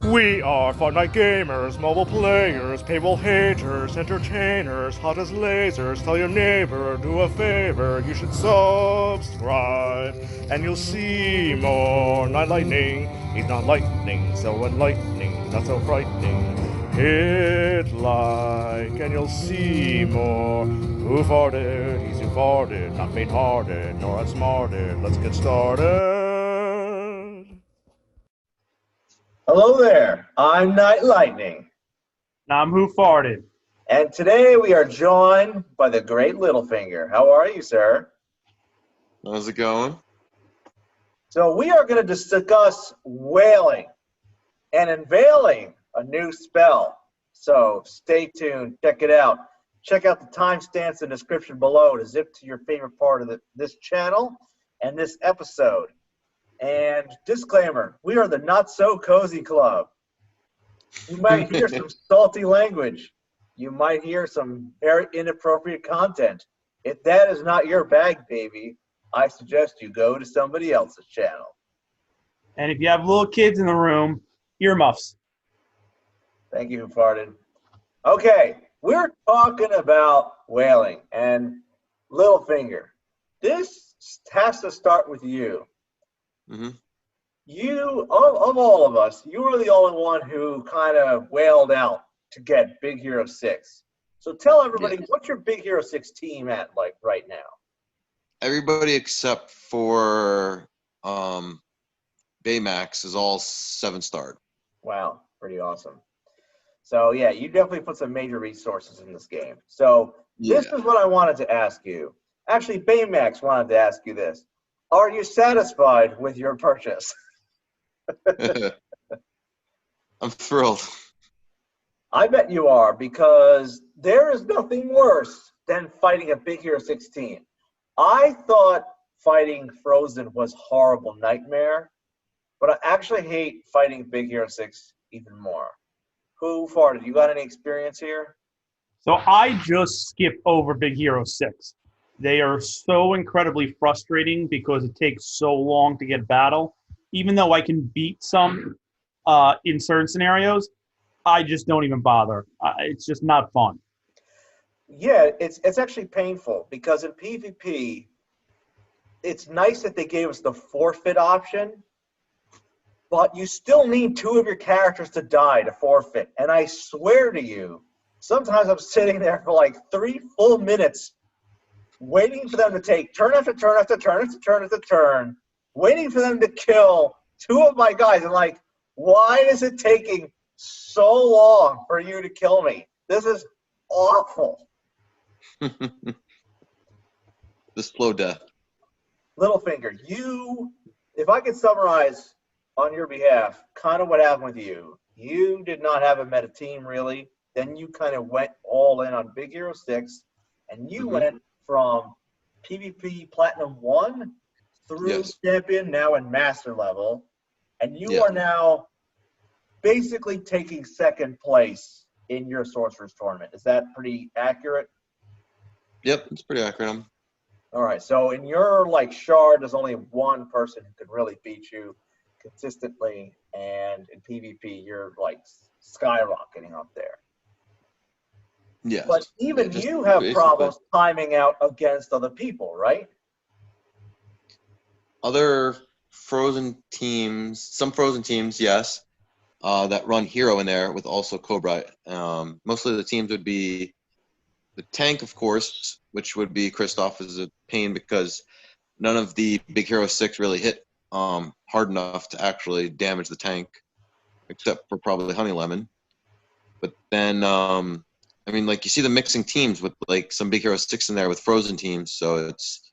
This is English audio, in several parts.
We are FartKnight gamers, mobile players, paywall haters, entertainers, hot as lasers. Tell your neighbor, do a favor, you should subscribe, and you'll see more Knightlightning. He's not lightning, so enlightening, not so frightening. Hit like, and you'll see more. Who farted? He's who farted, not faint-hearted, nor outsmarted. Let's get started. Hello there, I'm Knightlightning. And I'm WhoFartd. And today we are joined by the great Littlefinger. How are you, sir? How's it going? So we are going to discuss whaling and unveiling a new spell. So stay tuned, check it out. Check out the timestamps in the description below to zip to your favorite part of this channel and this episode. And disclaimer, we are the Not So Cozy Club. You might hear some salty language. You might hear some very inappropriate content. If that is not your bag, baby, I suggest you go to somebody else's channel. And if you have little kids in the room, earmuffs. Thank you, WhoFartd. Okay, we're talking about whaling and Littlefinger. This has to start with you. Mm-hmm. You, of all of us, you were the only one who kind of wailed out to get Big Hero 6. So tell everybody, what's your Big Hero 6 team at like right now? Everybody except for Baymax is all 7-starred. Wow, pretty awesome. So yeah, you definitely put some major resources in this game. So this is what I wanted to ask you. Actually, Baymax wanted to ask you this. Are you satisfied with your purchase? I'm thrilled. I bet you are, because there is nothing worse than fighting a Big Hero 16. I thought fighting Frozen was a horrible nightmare, but I actually hate fighting Big Hero 6 even more. WhoFartd, you got any experience here? So I just skip over Big Hero 6. They are so incredibly frustrating because it takes so long to get battle. Even though I can beat some in certain scenarios, I just don't even bother. It's just not fun. Yeah, it's actually painful because in PvP, it's nice that they gave us the forfeit option, but you still need 2 of your characters to die to forfeit. And I swear to you, sometimes I'm sitting there for like 3 full minutes waiting for them to take turn after turn after turn after turn after turn, waiting for them to kill 2 of my guys. And like, why is it taking so long for you to kill me? This is awful. The slow death. Littlefinger, if I could summarize on your behalf, kind of what happened with you. You did not have a meta team, really. Then you kind of went all in on Big Hero 6, and you went from PvP Platinum 1 through Champion, now in Master level, and you are now basically taking 2nd place in your Sorcerer's tournament. Is that pretty accurate? Yep, it's pretty accurate. All right, so in your like shard, there's only one person who could really beat you consistently, and in PvP, you're like skyrocketing up there. Yeah. But even you have problems timing out against other people, right? Other Frozen teams, some Frozen teams, yes, that run Hero in there with also Cobra. Mostly the teams would be the tank, of course, which would be Kristoff is a pain because none of the Big Hero 6 really hit hard enough to actually damage the tank, except for probably Honey Lemon. But then, I mean, like you see the mixing teams with like some Big Hero 6 in there with Frozen teams, so it's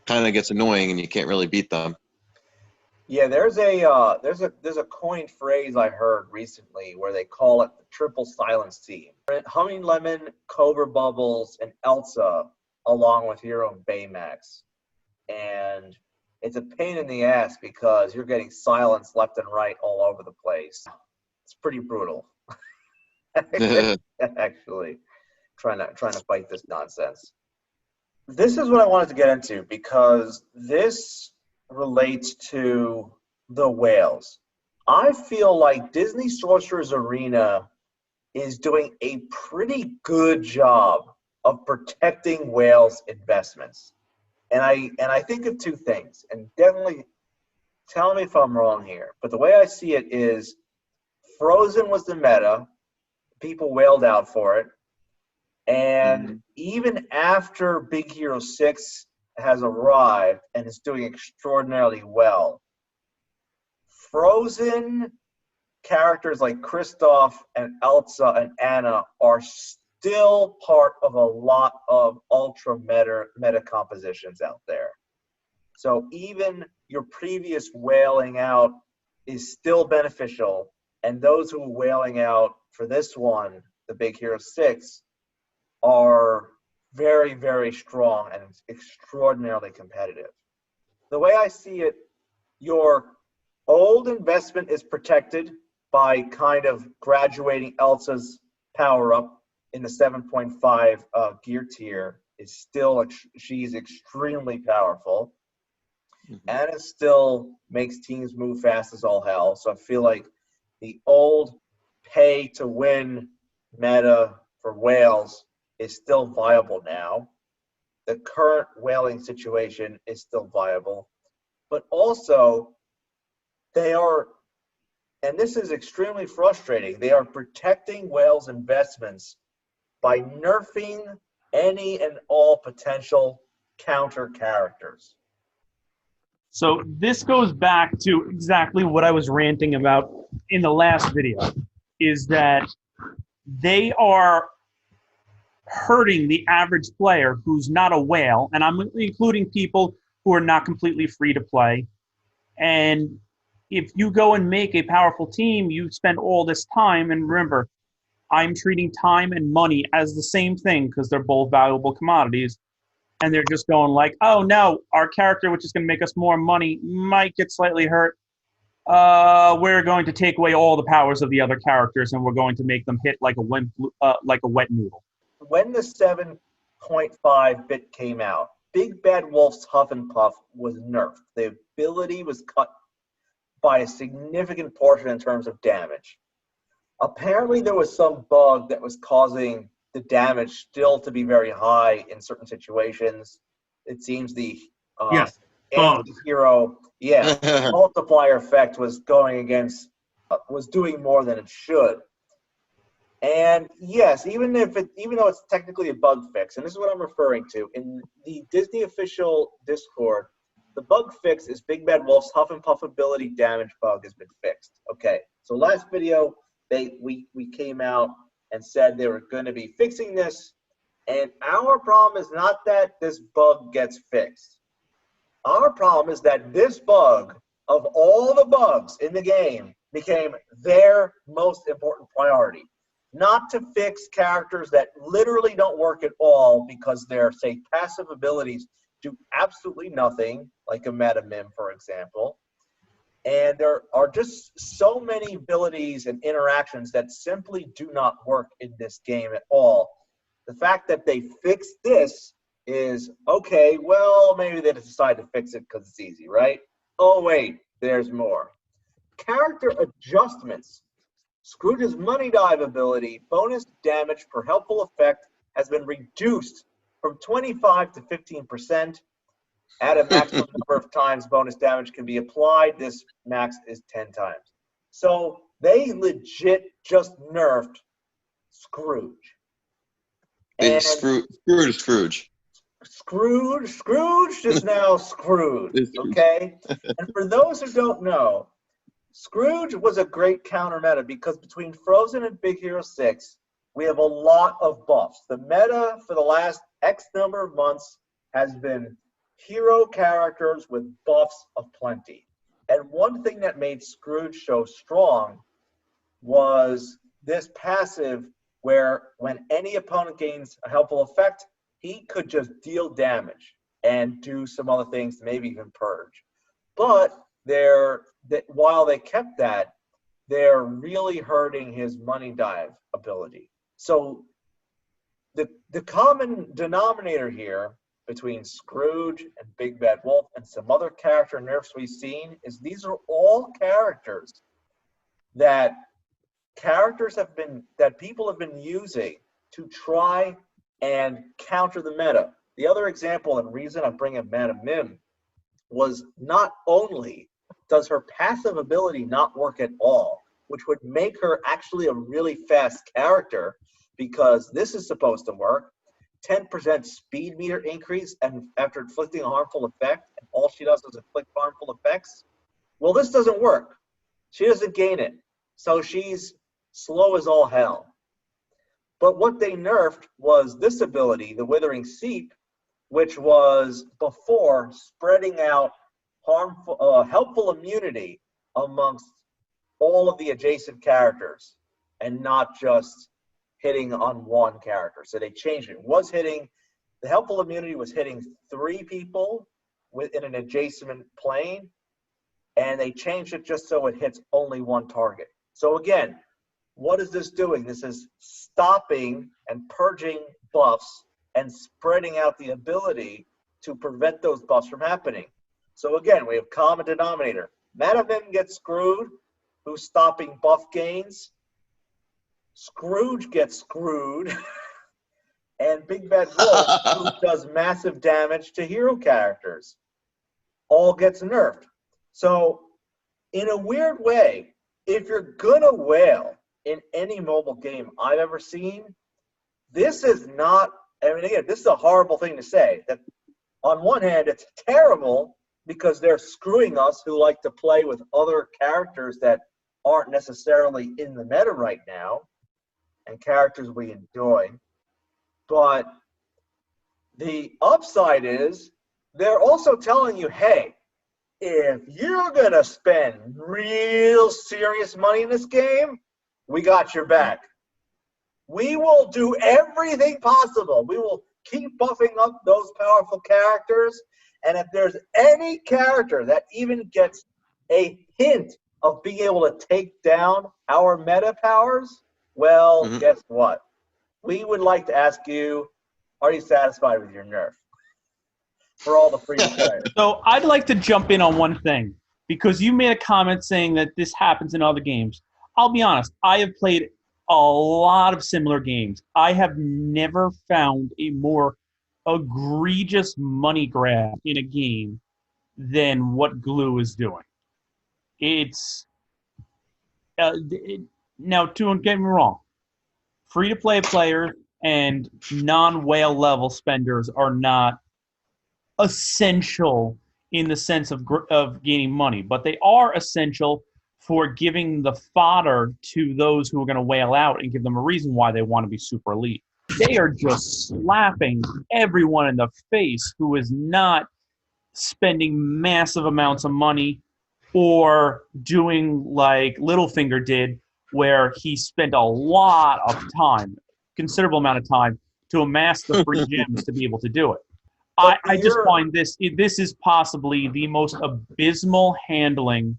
kind of gets annoying and you can't really beat them. Yeah, there's a coined phrase I heard recently where they call it the triple silence team. Honey Lemon, Cobra Bubbles, and Elsa, along with Hero and Baymax. And it's a pain in the ass because you're getting silenced left and right all over the place. It's pretty brutal. Actually, trying to fight this nonsense. This is what I wanted to get into because this relates to the whales. I feel like Disney Sorcerer's Arena is doing a pretty good job of protecting whales' investments. And I think of two things, and definitely tell me if I'm wrong here, but the way I see it is Frozen was the meta, people wailed out for it, and even after Big Hero 6 has arrived and is doing extraordinarily well, Frozen characters like Kristoff and Elsa and Anna are still part of a lot of ultra meta compositions out there. So even your previous wailing out is still beneficial, and those who are wailing out for this one, the Big Hero 6, are very, very strong and extraordinarily competitive. The way I see it, your old investment is protected by kind of graduating Elsa's power up in the 7.5 gear tier. Is still, she's extremely powerful. Anna still makes teams move fast as all hell. So I feel like the old pay to win meta for whales is still viable now. The current whaling situation is still viable. But also, they are, and this is extremely frustrating, they are protecting whales' investments by nerfing any and all potential counter characters. So this goes back to exactly what I was ranting about in the last video, is that they are hurting the average player who's not a whale, and I'm including people who are not completely free to play. And if you go and make a powerful team, you spend all this time, and remember, I'm treating time and money as the same thing because they're both valuable commodities. And they're just going like, oh no, our character, which is going to make us more money, might get slightly hurt. We're going to take away all the powers of the other characters, and we're going to make them hit like a wet noodle. When the 7.5 bit came out, Big Bad Wolf's Huff and Puff was nerfed. The ability was cut by a significant portion in terms of damage. Apparently, there was some bug that was causing the damage still to be very high in certain situations. It seems the anti-hero, multiplier effect was going against, was doing more than it should. And yes, even though it's technically a bug fix, and this is what I'm referring to, in the Disney official Discord, the bug fix is Big Bad Wolf's Huff and Puff ability damage bug has been fixed. Okay, so last video, we came out and said they were going to be fixing this, and our problem is not that this bug gets fixed. Our problem is that this bug, of all the bugs in the game, became their most important priority. Not to fix characters that literally don't work at all because their, say, passive abilities do absolutely nothing, like a Meta Mim, for example. And there are just so many abilities and interactions that simply do not work in this game at all. The fact that they fixed this is, okay, well, maybe they decided to fix it because it's easy, right? Oh, wait, there's more. Character adjustments. Scrooge's Money Dive ability, bonus damage per helpful effect, has been reduced from 25 to 15%. At a maximum number of times bonus damage can be applied, this max is 10 times. So they legit just nerfed Scrooge. And Scrooge is now Scrooge, okay? And for those who don't know, Scrooge was a great counter meta because between Frozen and Big Hero 6, we have a lot of buffs. The meta for the last X number of months has been hero characters with buffs of plenty. And one thing that made Scrooge so strong was this passive where when any opponent gains a helpful effect, he could just deal damage and do some other things, maybe even purge. But while they kept that, they're really hurting his Money Dive ability. So the common denominator here between Scrooge and Big Bad Wolf and some other character nerfs we've seen is these are all characters that people have been using to try and counter the meta. The other example and reason I'm bringing Madam Mim was not only does her passive ability not work at all, which would make her actually a really fast character, because this is supposed to work, 10% speed meter increase and after inflicting a harmful effect, and all she does is inflict harmful effects. Well, this doesn't work. She doesn't gain it. So she's slow as all hell. But what they nerfed was this ability, the Withering Seep, which was before spreading out helpful immunity amongst all of the adjacent characters and not just hitting on one character. So they changed it. The helpful immunity was hitting 3 people within an adjacent plane, and they changed it just so it hits only 1 target. So again, what is this doing? This is stopping and purging buffs and spreading out the ability to prevent those buffs from happening. So again, we have common denominator. Madavim gets screwed, who's stopping buff gains. Scrooge gets screwed. And Big Bad Wolf, who does massive damage to hero characters, all gets nerfed. So in a weird way, if you're gonna wail in any mobile game I've ever seen, this is not, I mean, again, this is a horrible thing to say, that on one hand, it's terrible because they're screwing us who like to play with other characters that aren't necessarily in the meta right now and characters we enjoy. But the upside is they're also telling you, hey, if you're going to spend real serious money in this game, we got your back. We will do everything possible. We will keep buffing up those powerful characters. And if there's any character that even gets a hint of being able to take down our meta powers, well, guess what? We would like to ask you, are you satisfied with your nerf for all the free players? So I'd like to jump in on one thing, because you made a comment saying that this happens in other games. I'll be honest, I have played a lot of similar games. I have never found a more egregious money grab in a game than what Glue is doing. It's now, don't get me wrong, free-to-play players and non-whale level spenders are not essential in the sense of gaining money, but they are essential for giving the fodder to those who are going to whale out and give them a reason why they want to be super elite. They are just slapping everyone in the face who is not spending massive amounts of money or doing like Littlefinger did, where he spent a lot of time, considerable amount of time, to amass the free gems to be able to do it. I just find this is possibly the most abysmal handling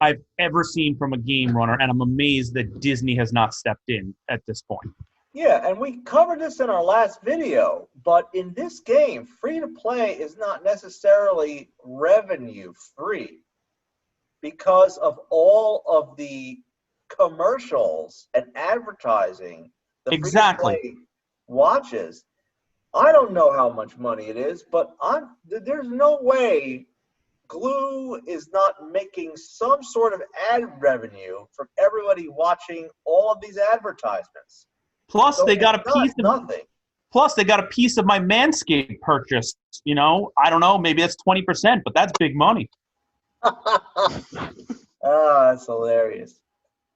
I've ever seen from a game runner, and I'm amazed that Disney has not stepped in at this point. Yeah, and we covered this in our last video, but in this game, free-to-play is not necessarily revenue-free because of all of the commercials and advertising the free-to-play watches. I don't know how much money it is, but there's no way Glue is not making some sort of ad revenue from everybody watching all of these advertisements. Plus, So they got a piece of nothing. Plus, they got a piece of my Manscaped purchase. You know, I don't know, maybe that's 20%, but that's big money. That's hilarious.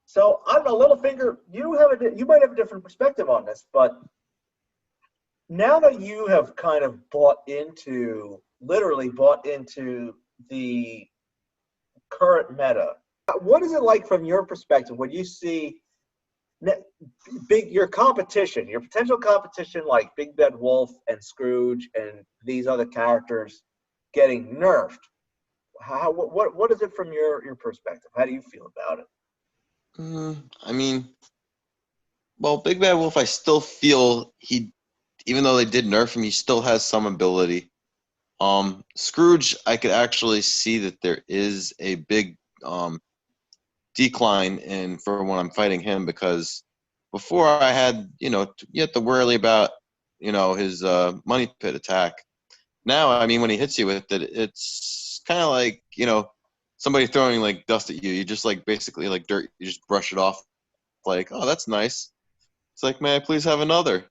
So I don't know, Littlefinger, you might have a different perspective on this, but now that you have kind of literally bought into the current meta, what is it like from your perspective when you see your competition, your potential competition like Big Bad Wolf and Scrooge and these other characters getting nerfed? What is it from your perspective? How do you feel about it? I mean, well, Big Bad Wolf, I still feel even though they did nerf him, he still has some ability. Scrooge, I could actually see that there is a big decline in for when I'm fighting him, because before I had, you have to worry about, his money pit attack. Now, I mean, when he hits you with it, it's kind of like, somebody throwing like dust at you. You just like basically like dirt. You just brush it off like, oh, that's nice. It's like, may I please have another?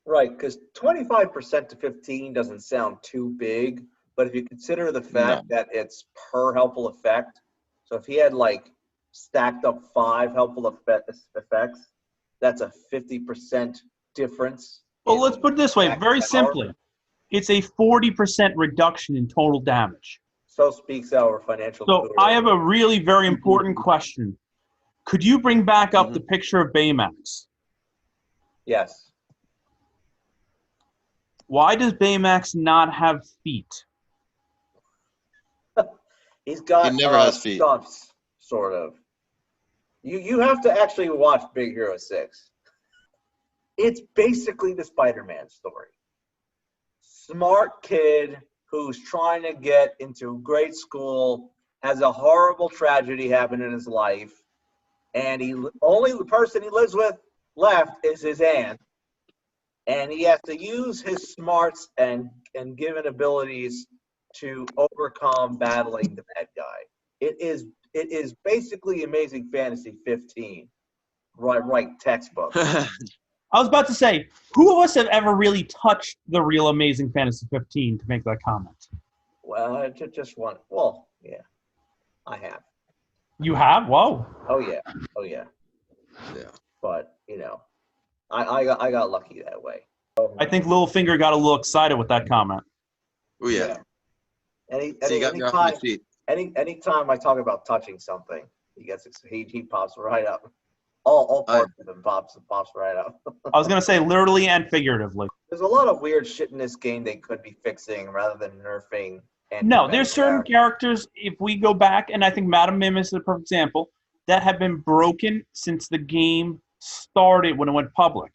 Right, because 25% to 15 doesn't sound too big, but if you consider the fact that it's per helpful effect, so if he had like stacked up 5 helpful effects, that's a 50% difference. Well, let's put it this way, very simply. It's a 40% reduction in total damage. So speaks our financial. So I have a really very important question. Could you bring back up the picture of Baymax? Yes. Why does Baymax not have feet? He's got he never has feet. Stumps, sort of. You have to actually watch Big Hero 6. It's basically the Spider-Man story. Smart kid who's trying to get into grade school, has a horrible tragedy happen in his life, and only the person he lives with left is his aunt, and he has to use his smarts and given abilities to overcome battling the bad guy. It is basically Amazing Fantasy 15, right textbook. I was about to say, who of us have ever really touched the real Amazing Fantasy 15 to make that comment? Well, just one. Well, yeah, I have. You have? Whoa. Oh yeah. Yeah. But I got lucky that way. I think Littlefinger got a little excited with that comment. Oh yeah. Anytime I talk about touching something, he pops right up. All parts of him pops right up. I was gonna say literally and figuratively. There's a lot of weird shit in this game they could be fixing rather than nerfing. No, there's certain characters, if we go back, and I think Madam Mim is a perfect example, that have been broken since the game started when it went public.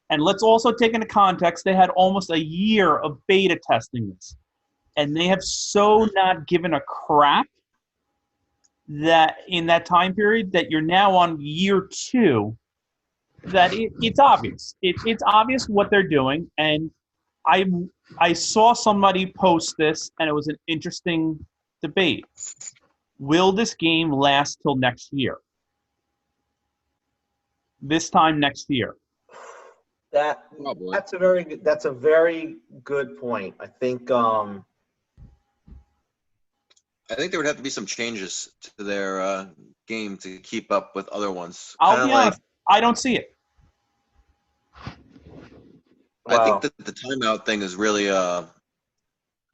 And let's also take into context, they had almost a year of beta testing this. And they have so not given a crap that in that time period that you're now on year 2, that it's obvious. It's obvious what they're doing. And I saw somebody post this, and it was an interesting debate. Will this game last till next year? This time next year? That's a very good point. I think there would have to be some changes to their game to keep up with other ones. I'll be honest, I don't see it. I think that the timeout thing is really a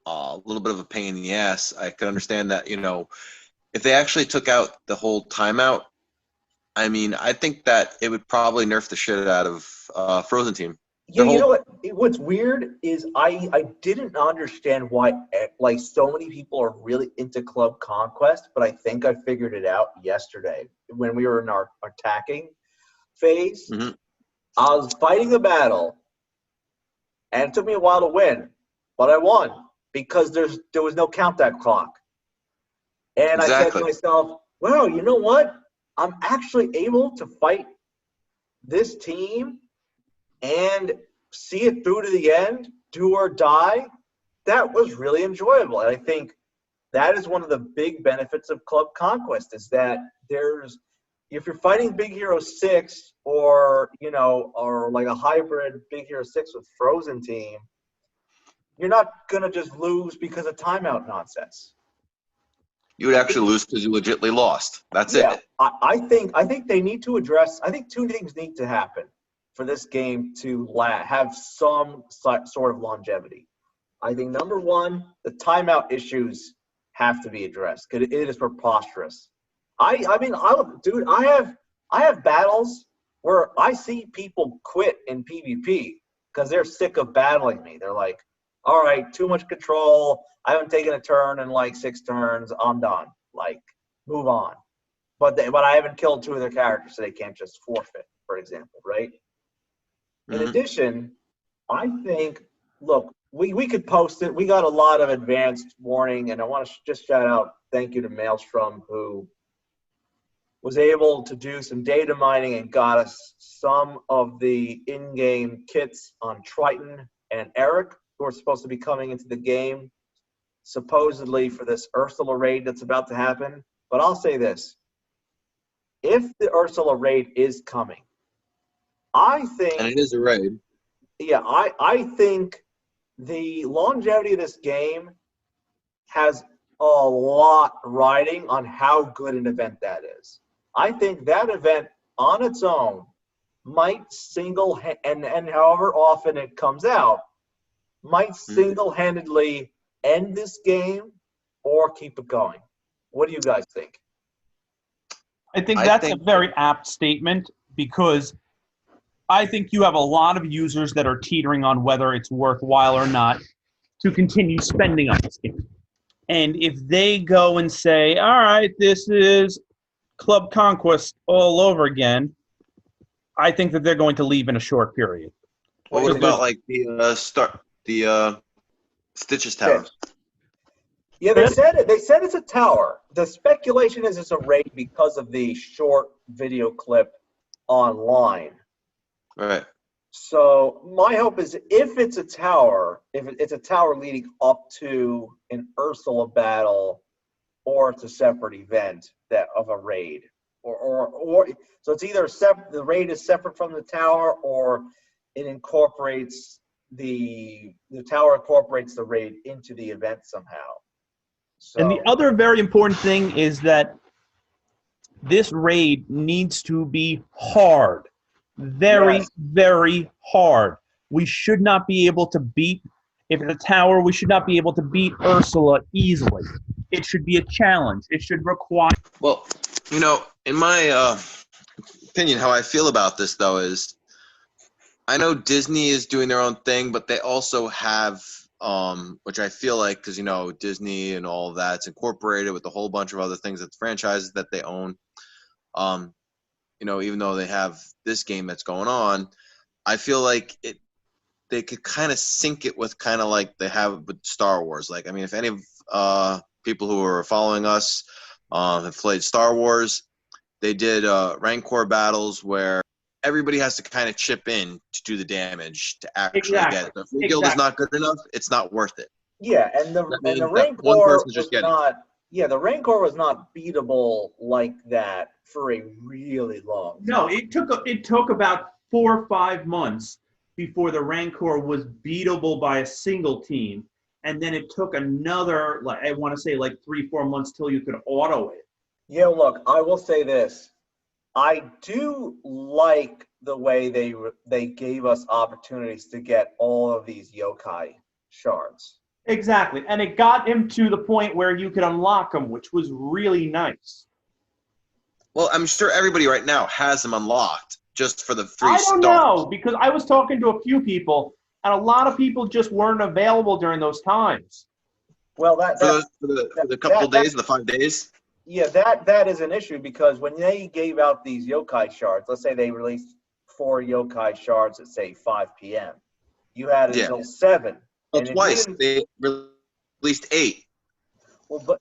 little bit of a pain in the ass. I could understand that, if they actually took out the whole timeout, I mean, I think that it would probably nerf the shit out of Frozen Team. Yeah, you know what? What's weird is I didn't understand why like so many people are really into Club Conquest, but I think I figured it out yesterday when we were in our attacking phase. Mm-hmm. I was fighting the battle, and it took me a while to win, but I won because there was no countdown clock. And I said to myself, "Wow, you know what? I'm actually able to fight this team and see it through to the end, do or die." That was really enjoyable. And I think that is one of the big benefits of Club Conquest is that if you're fighting Big Hero 6 or like a hybrid Big Hero 6 with Frozen Team, you're not going to just lose because of timeout nonsense. You would actually lose because you legitimately lost. That's it. I think they need to address. I think 2 things need to happen for this game to have some sort of longevity. I think number 1, the timeout issues have to be addressed because it is preposterous. I have battles where I see people quit in PvP because they're sick of battling me. They're like, all right, too much control. I haven't taken a turn in like 6 turns. I'm done. Like, move on. But I haven't killed 2 of their characters, so they can't just forfeit, for example, right? In addition, I think, look, we could post it. We got a lot of advanced warning, and I want to just shout out thank you to Maelstrom, who was able to do some data mining and got us some of the in-game kits on Triton and Eric, who are supposed to be coming into the game, supposedly for this Ursula raid that's about to happen. But I'll say this. If the Ursula raid is coming, I think... And it is a raid. Yeah, I think the longevity of this game has a lot riding on how good an event that is. I think that event on its own might and however often it comes out, might single-handedly end this game or keep it going. What do you guys think? I think that's a very apt statement, because I think you have a lot of users that are teetering on whether it's worthwhile or not to continue spending on this game. And if they go and say, all right, this is Club Conquest all over again, I think that they're going to leave in a short period. What about like the Stitches Tower? Yeah, they said it. They said it's a tower. The speculation is it's a raid because of the short video clip online. Right. So my hope is if it's a tower, if it's a tower leading up to an Ursula battle, or it's a separate event of a raid, or so it's either the raid is separate from the tower, or it incorporates the tower incorporates the raid into the event somehow. So, and the other very important thing is that this raid needs to be hard. Very, very hard. We should not be able to beat, if it's a tower, we should not be able to beat Ursula easily. It should be a challenge. It should require... Well, you know, in my opinion, how I feel about this, though, is I know Disney is doing their own thing, but they also have, which I feel like, because, you know, Disney and all of that's incorporated with a whole bunch of other things, that's franchises that they own. You know, even though they have this game that's going on, I feel like they could kind of sync it with kind of like they have with Star Wars. Like, I mean, if any of people who are following us have played Star Wars, they did Rancor battles where everybody has to kind of chip in to do the damage to actually get it. If your guild is not good enough, it's not worth it. Yeah, and the Rancor the Rancor was not beatable like that for a really long time. No, it took about 4 or 5 months before the Rancor was beatable by a single team, and then it took another, like, I want to say like 3-4 months till you could auto it. Yeah, look, I will say this. I do like the way they gave us opportunities to get all of these yokai shards. Exactly, and it got him to the point where you could unlock them, which was really nice. Well, I'm sure everybody right now has them unlocked just for the 3 stars. I don't know, because I was talking to a few people, and a lot of people just weren't available during those times. Well, for the couple days, the 5 days? Yeah, that is an issue, because when they gave out these yokai shards, let's say they released 4 yokai shards at, say, 5 p.m. You had until 7. Well, twice. They released 8. Well, but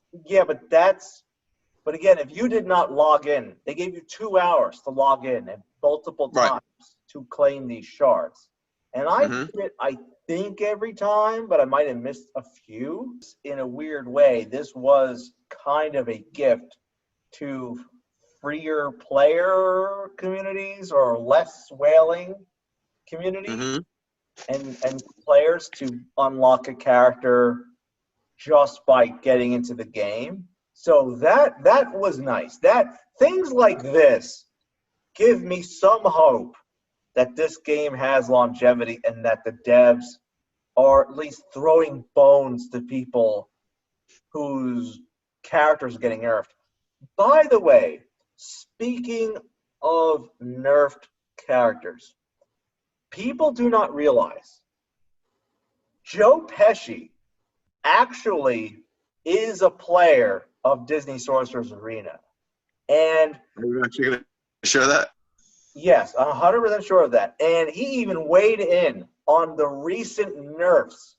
again, if you did not log in, they gave you 2 hours to log in and multiple times to claim these shards. And I did it, I think, every time, but I might have missed a few. In a weird way, this was kind of a gift to freer player communities or less whaling communities and players to unlock a character just by getting into the game. So that was nice. That things like this give me some hope that this game has longevity and that the devs are at least throwing bones to people whose characters are getting nerfed. By the way, speaking of nerfed characters, people do not realize Joe Pesci actually is a player of Disney Sorcerer's Arena. And are you actually going to share that? Yes, I'm 100% sure of that. And he even weighed in on the recent nerfs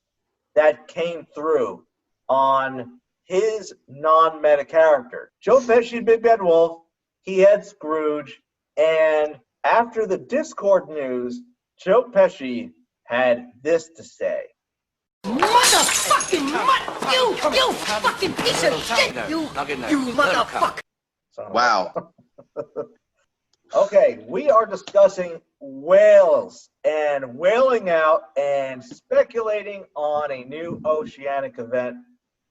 that came through on his non-meta character. Joe Pesci, Big Bad Wolf, he had Scrooge, and after the Discord news, Joe Pesci had this to say. Motherfucking you fucking piece of shit, you motherfucker. Wow. Okay, we are discussing whales and whaling out and speculating on a new oceanic event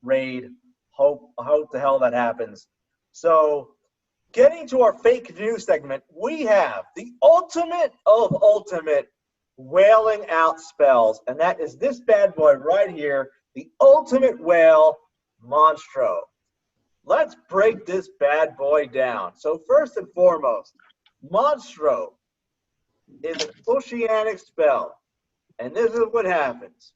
raid. Hope the hell that happens. So, getting to our fake news segment, we have the ultimate of ultimate whaling out spells, and that is this bad boy right here, the ultimate whale, Monstro. Let's break this bad boy down. So first and foremost, Monstro is an oceanic spell, and this is what happens.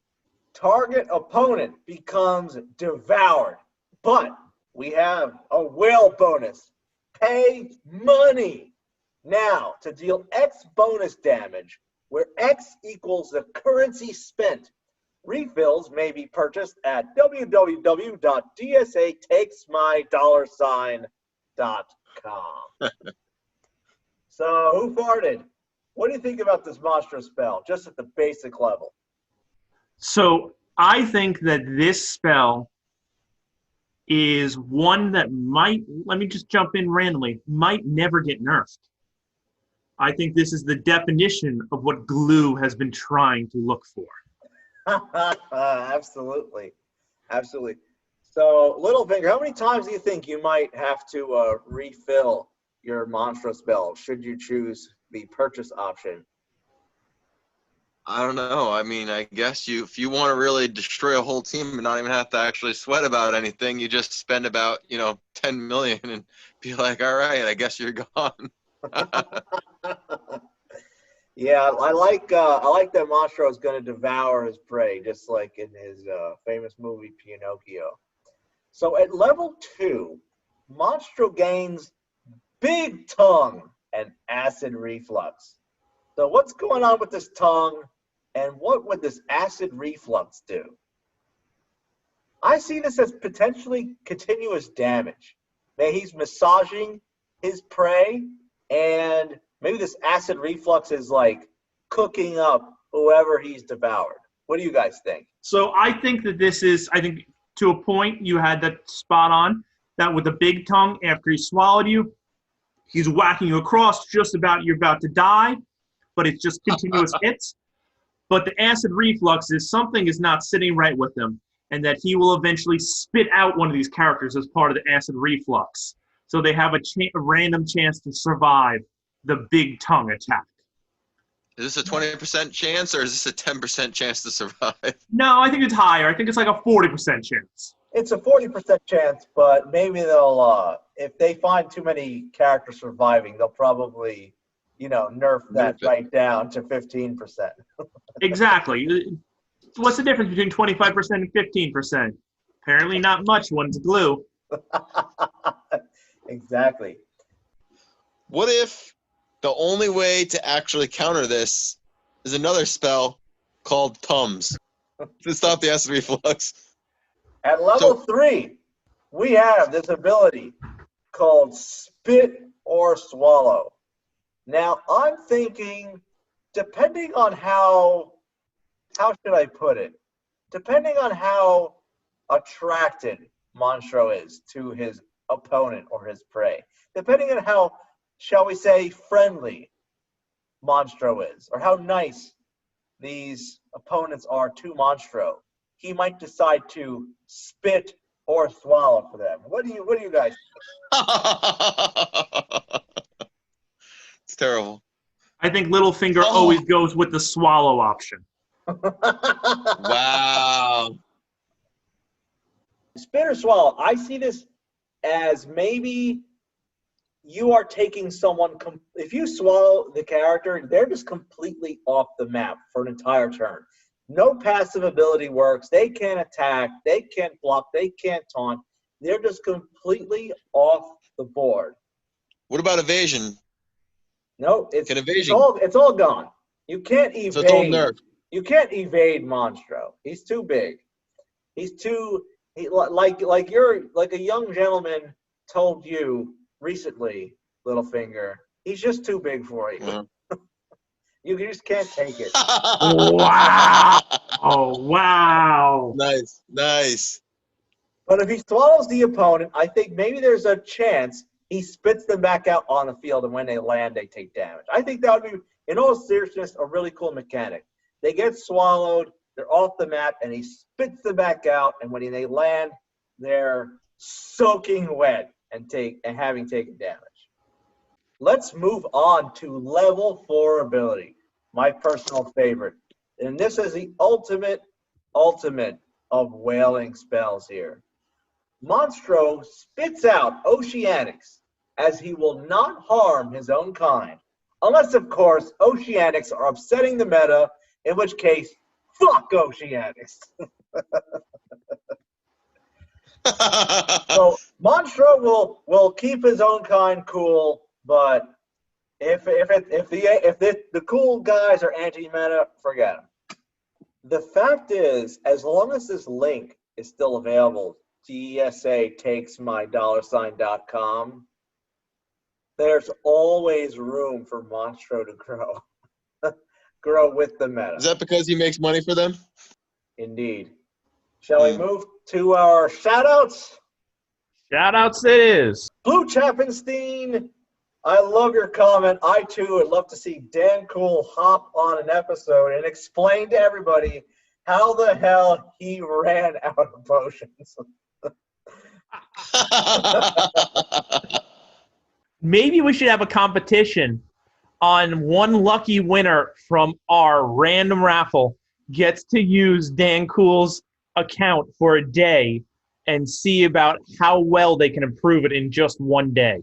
Target opponent becomes devoured, but we have a whale bonus. Pay money. Now, to deal X bonus damage, where X equals the currency spent, refills may be purchased at www.dsatakesmydollarsign.com. So, who farted? What do you think about this Monstro spell, just at the basic level? So I think that this spell is one that might, let me just jump in randomly, might never get nerfed. I think this is the definition of what glue has been trying to look for. Absolutely. Absolutely. So, Littlefinger, how many times do you think you might have to refill your Monstro spell should you choose the purchase option? I don't know. I mean, I guess if you want to really destroy a whole team and not even have to actually sweat about anything, you just spend about, 10 million and be like, all right, I guess you're gone. Yeah, I like that Monstro is going to devour his prey, just like in his famous movie Pinocchio. So at level 2, Monstro gains Big Tongue and Acid Reflux. So what's going on with this tongue, and what would this Acid Reflux do? I see this as potentially continuous damage. Maybe he's massaging his prey, and maybe this Acid Reflux is like cooking up whoever he's devoured. What do you guys think? So I think that this is, to a point, you had that spot on, that with the Big Tongue, after he swallowed you, he's whacking you across just about, you're about to die, but it's just continuous hits. But the Acid Reflux is something is not sitting right with him, and that he will eventually spit out one of these characters as part of the Acid Reflux. So they have a random chance to survive the Big Tongue attack. Is this a 20% chance or is this a 10% chance to survive? No, I think it's higher. I think it's like a 40% chance. It's a 40% chance, but maybe they'll, if they find too many characters surviving, they'll probably, nerf that right down to 15%. Exactly. What's the difference between 25% and 15%? Apparently not much. One's glue. Exactly. What if the only way to actually counter this is another spell called Tums to stop the Acid Reflux? At level 3, we have this ability called Spit or Swallow. Now, I'm thinking, depending on how should I put it? Depending on how attracted Monstro is to his opponent or his prey, depending on how, shall we say, friendly Monstro is, or how nice these opponents are to Monstro, he might decide to spit or swallow for them. What do you guys think? It's terrible. I think Littlefinger always goes with the swallow option. Wow. Spit or swallow, I see this as maybe you are taking someone, if you swallow the character, they're just completely off the map for an entire turn. No passive ability works. They can't attack. They can't block. They can't taunt. They're just completely off the board. What about evasion? No, it's all gone. You can't evade. So it's all nerfed. You can't evade Monstro. He's too big. He's too like a young gentleman told you recently, Littlefinger. He's just too big for you. Uh-huh. You just can't take it. Wow! Oh, wow! Nice. But if he swallows the opponent, I think maybe there's a chance he spits them back out on the field, and when they land, they take damage. I think that would be, in all seriousness, a really cool mechanic. They get swallowed, they're off the map, and he spits them back out, and when they land, they're soaking wet and having taken damage. Let's move on to level 4 ability, my personal favorite. And this is the ultimate of whaling spells here. Monstro spits out Oceanics, as he will not harm his own kind. Unless, of course, Oceanics are upsetting the meta, in which case, fuck Oceanics. So Monstro will keep his own kind cool, but if the cool guys are anti-meta, forget them. The fact is, as long as this link is still available, DSA takes my $.com, there's always room for Monstro to grow. Grow with the meta. Is that because he makes money for them? Indeed. Shall we move to our shoutouts? Shoutouts it is. Blue Chappenstein, I love your comment. I, too, would love to see Dan Cool hop on an episode and explain to everybody how the hell he ran out of potions. Maybe we should have a competition on one lucky winner from our random raffle gets to use Dan Cool's account for a day and see about how well they can improve it in just one day.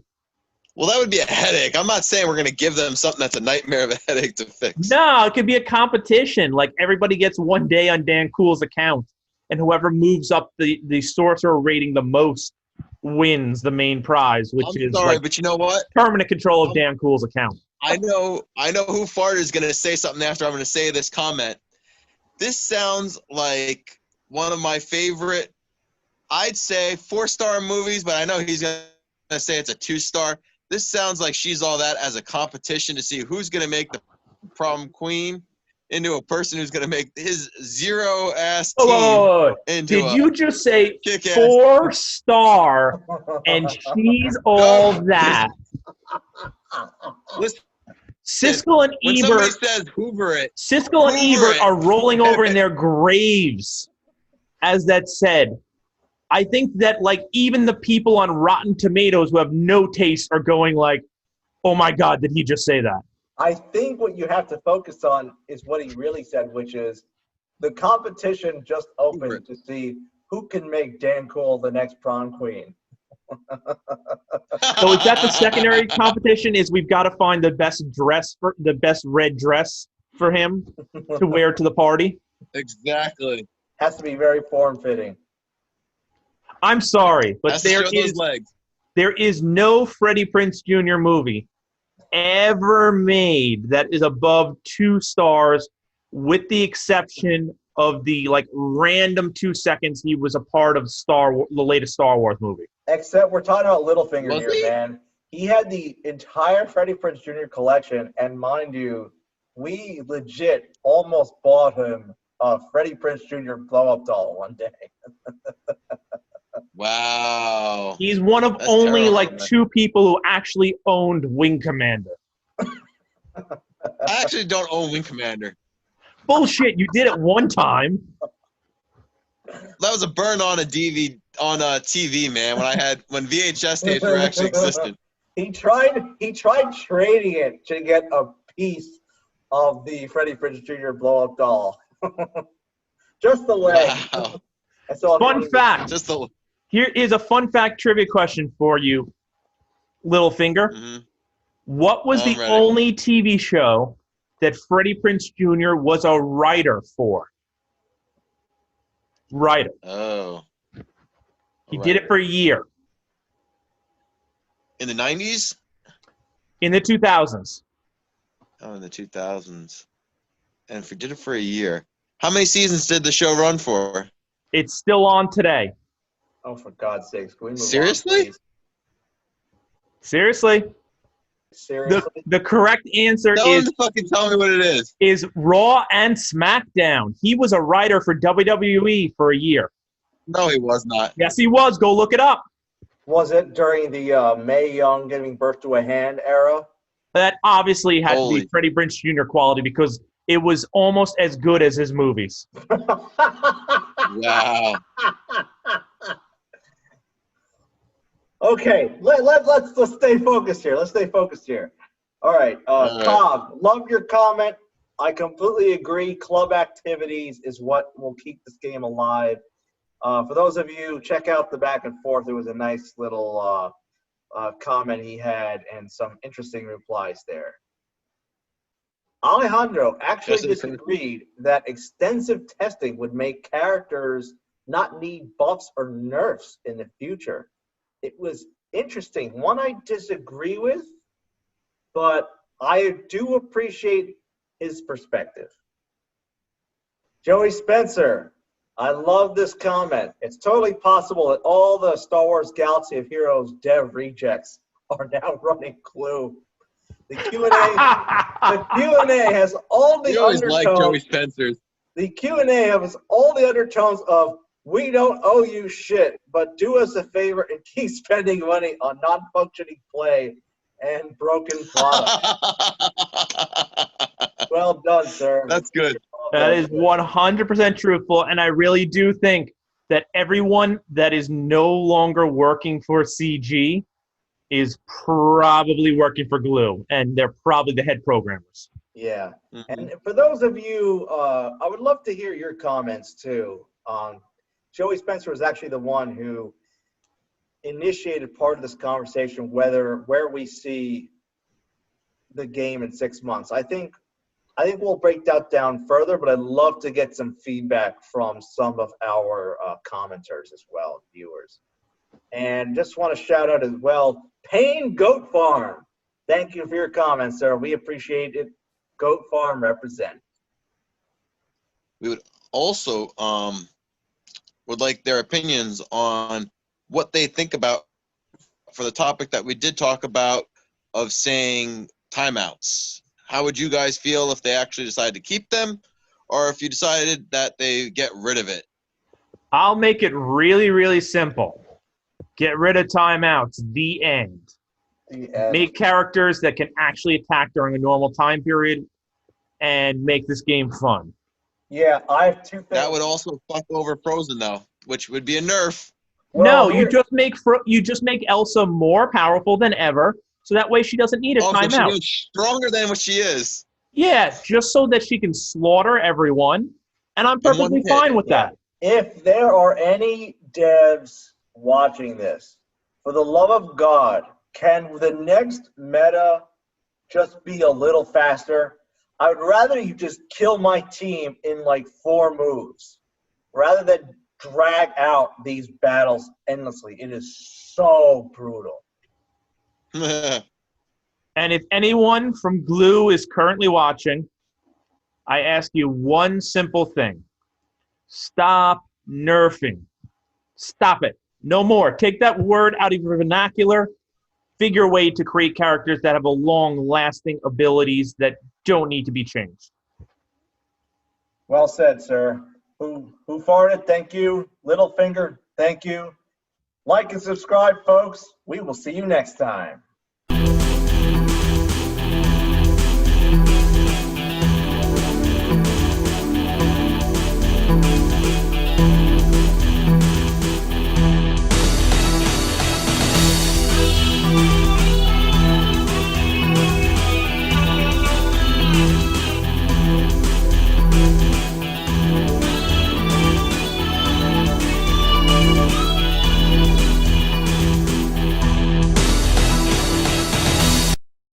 Well, that would be a headache. I'm not saying we're going to give them something that's a nightmare of a headache to fix. No, it could be a competition. Like, everybody gets one day on Dan Cool's account, and whoever moves up the sorcerer rating the most wins the main prize, which I'm is sorry, but you know what? Permanent control of Dan Cool's account. I know WhoFartd is going to say something after I'm going to say this comment. This sounds like one of my favorite, I'd say 4-star movies, but I know he's going to say it's a 2-star. This sounds like She's All That as a competition to see who's going to make the prom queen into a person who's going to make his zero-ass team into Did you just say kick-ass 4-star and She's All That? Listen, Siskel and when somebody Ebert, says Hoover it, Siskel and Hoover Ebert it. are rolling over in their graves. As that said, I think that, like, even the people on Rotten Tomatoes who have no taste are going like, "Oh my God, did he just say that?" I think what you have to focus on is what he really said, which is the competition just opened to see who can make Dan Cool the next prom queen. So is that the secondary competition? Is we've got to find the best red dress for him to wear to the party? Exactly. Has to be very form-fitting. I'm sorry, but Has to show those legs. there is no Freddie Prinze Jr. movie ever made that is above 2 stars, with the exception of the random 2 seconds he was a part of the latest Star Wars movie. Except we're talking about Littlefinger Was here, he? man. He had the entire Freddie Prinze Jr. collection, and mind you, we legit almost bought him a Freddie Prinze Jr. blow-up doll one day. Wow. He's one of That's only terrible, man. 2 people who actually owned Wing Commander. I actually don't own Wing Commander. Bullshit, you did it one time. That was a burn on a TV, man. When VHS tapes were actually existed. He tried trading it to get a piece of the Freddie Prinze Jr. blow-up doll. Just the leg. Wow. That's all. Fun fact. Just the. Here is a fun fact trivia question for you, Littlefinger. Mm-hmm. What was I'm the ready. only TV show that Freddie Prinze Jr. was a writer for? Writer. Oh. He did it for a year. In the 90s? In the 2000s. Oh, in the 2000s. And if we did it for a year. How many seasons did the show run for? It's still on today. Oh, for God's sakes. Can we move on, Seriously? please? Seriously? Seriously? The correct answer Tell him to fucking tell me what it is Raw and SmackDown. He was a writer for WWE for a year. No, he was not. Yes, he was. Go look it up. Was it during the Mae Young giving birth to a hand era? That obviously had to Holy. be Freddie Prinze Jr. quality because it was almost as good as his movies. Wow. Okay, let's stay focused here. Let's stay focused here. All right, Cobb, love your comment. I completely agree. Club activities is what will keep this game alive. For those of you, check out the back and forth. It was a nice little comment he had and some interesting replies there. Alejandro actually disagreed that extensive testing would make characters not need buffs or nerfs in the future. It was interesting. One I disagree with, but I do appreciate his perspective. Joey Spencer, I love this comment. It's totally possible that all the Star Wars Galaxy of Heroes dev rejects are now running Clue. The Q&A has all the You always undertones. like Joey Spencer's. The Q&A has all the undertones of we don't owe you shit, but do us a favor and keep spending money on non-functioning play and broken product. Well done, sir. That's good. That is 100% truthful, and I really do think that everyone that is no longer working for CG is probably working for Glue, and they're probably the head programmers. Yeah. And for those of you, I would love to hear your comments too. Joey Spencer was actually the one who initiated part of this conversation, where we see the game in 6 months. I think we'll break that down further, but I'd love to get some feedback from some of our commenters as well, viewers. And just want to shout out as well, Payne Goat Farm. Thank you for your comments, sir. We appreciate it. Goat Farm represent. We would also would like their opinions on what they think about for the topic that we did talk about of saying timeouts. How would you guys feel if they actually decided to keep them, or if you decided that they get rid of it? I'll make it really, really simple. Get rid of timeouts. The end. Make characters that can actually attack during a normal time period and make this game fun. Yeah, I have two things. That would also fuck over Frozen, though, which would be a nerf. Well, no, you just make Elsa more powerful than ever, so that way she doesn't need a Also, timeout. she's stronger than what she is. Yeah, just so that she can slaughter everyone, and I'm perfectly fine with that. If there are any devs watching this, for the love of God, can the next meta just be a little faster? I would rather you just kill my team in like 4 moves rather than drag out these battles endlessly. It is so brutal. And if anyone from Glue is currently watching, I ask you one simple thing. Stop nerfing. Stop it. No more. Take that word out of your vernacular. Figure a way to create characters that have a long-lasting abilities that don't need to be changed. Well said, sir. Who farted? Thank you. Littlefinger, thank you. Like and subscribe, folks. We will see you next time.